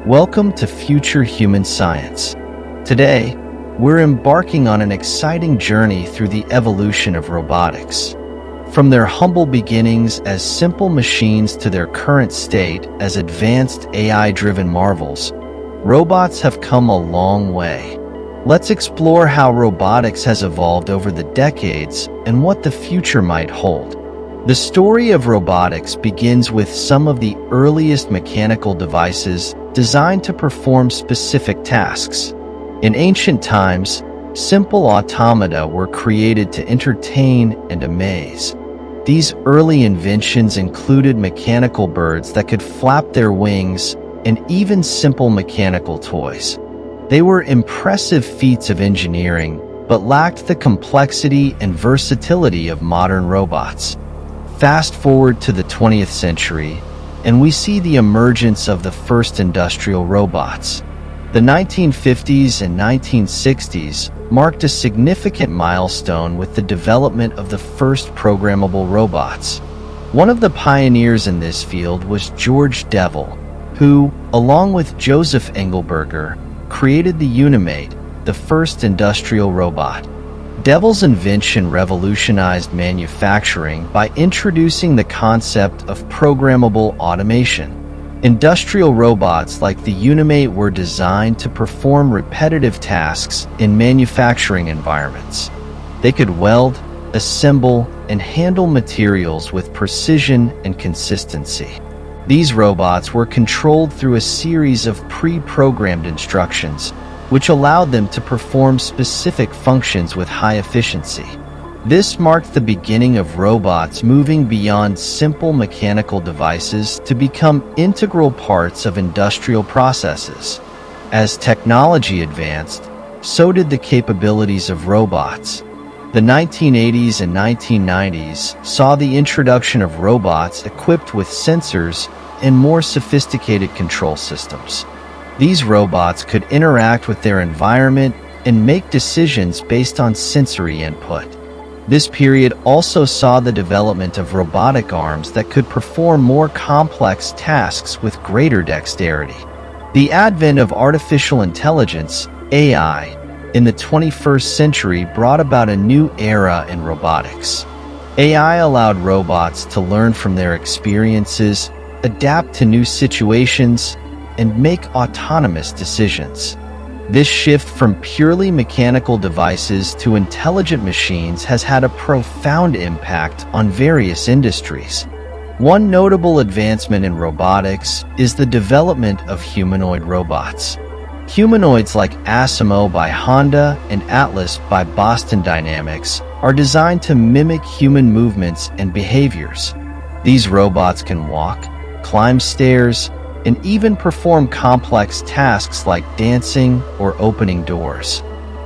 Welcome to Future Human Science. Today, we're embarking on an exciting journey through the evolution of robotics. From their humble beginnings as simple machines to their current state as advanced AI-driven marvels, robots have come a long way. Let's explore how robotics has evolved over the decades and what the future might hold. The story of robotics begins with some of the earliest mechanical devices designed to perform specific tasks. In ancient times, simple automata were created to entertain and amaze. These early inventions included mechanical birds that could flap their wings and even simple mechanical toys. They were impressive feats of engineering, but lacked the complexity and versatility of modern robots. Fast forward to the 20th century, and we see the emergence of the first industrial robots. The 1950s and 1960s marked a significant milestone with the development of the first programmable robots. One of the pioneers in this field was George Devil, who, along with Joseph Engelberger, created the Unimate, the first industrial robot. Devil's invention revolutionized manufacturing by introducing the concept of programmable automation. Industrial robots like the Unimate were designed to perform repetitive tasks in manufacturing environments. They could weld, assemble, and handle materials with precision and consistency. These robots were controlled through a series of pre-programmed instructions, which allowed them to perform specific functions with high efficiency. This marked the beginning of robots moving beyond simple mechanical devices to become integral parts of industrial processes. As technology advanced, so did the capabilities of robots. The 1980s and 1990s saw the introduction of robots equipped with sensors and more sophisticated control systems. These robots could interact with their environment and make decisions based on sensory input. This period also saw the development of robotic arms that could perform more complex tasks with greater dexterity. The advent of artificial intelligence, AI, in the 21st century brought about a new era in robotics. AI allowed robots to learn from their experiences, adapt to new situations, and make autonomous decisions. This shift from purely mechanical devices to intelligent machines has had a profound impact on various industries. One notable advancement in robotics is the development of humanoid robots. Humanoids like Asimo by Honda and Atlas by Boston Dynamics are designed to mimic human movements and behaviors. These robots can walk, climb stairs, and even perform complex tasks like dancing or opening doors.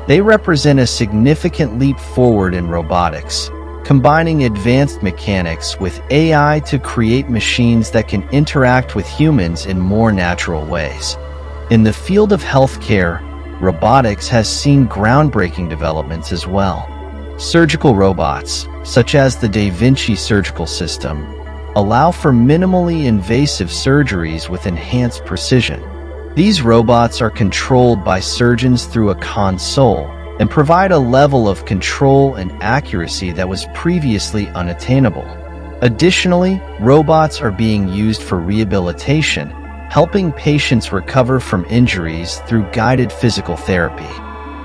They represent a significant leap forward in robotics, combining advanced mechanics with AI to create machines that can interact with humans in more natural ways. In the field of healthcare, robotics has seen groundbreaking developments as well. Surgical robots, such as the Da Vinci surgical system, allow for minimally invasive surgeries with enhanced precision. These robots are controlled by surgeons through a console and provide a level of control and accuracy that was previously unattainable. Additionally, robots are being used for rehabilitation, helping patients recover from injuries through guided physical therapy.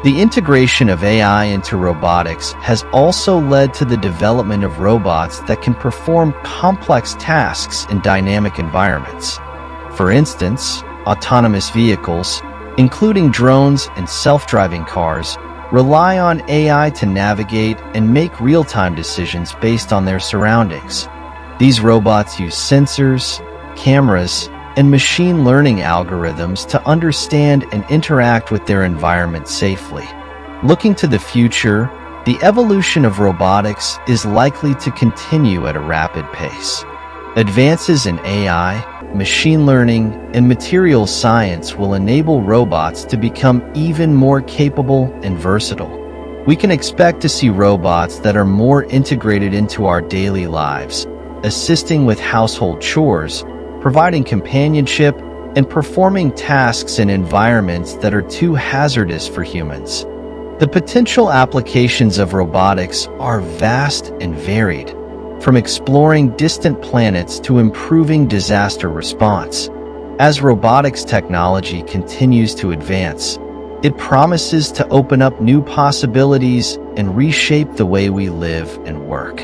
The integration of AI into robotics has also led to the development of robots that can perform complex tasks in dynamic environments. For instance, autonomous vehicles, including drones and self-driving cars, rely on AI to navigate and make real-time decisions based on their surroundings. These robots use sensors, cameras, and machine learning algorithms to understand and interact with their environment safely. Looking to the future, the evolution of robotics is likely to continue at a rapid pace. Advances in AI, machine learning, and materials science will enable robots to become even more capable and versatile. We can expect to see robots that are more integrated into our daily lives, assisting with household chores, providing companionship, and performing tasks in environments that are too hazardous for humans. The potential applications of robotics are vast and varied, from exploring distant planets to improving disaster response. As robotics technology continues to advance, it promises to open up new possibilities and reshape the way we live and work.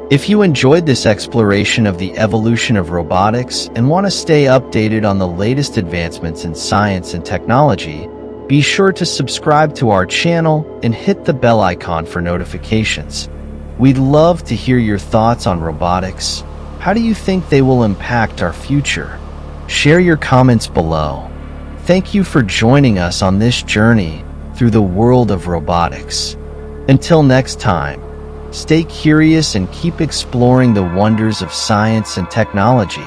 If you enjoyed this exploration of the evolution of robotics and want to stay updated on the latest advancements in science and technology, be sure to subscribe to our channel and hit the bell icon for notifications. We'd love to hear your thoughts on robotics. How do you think they will impact our future? Share your comments below. Thank you for joining us on this journey through the world of robotics. Until next time, stay curious and keep exploring the wonders of science and technology.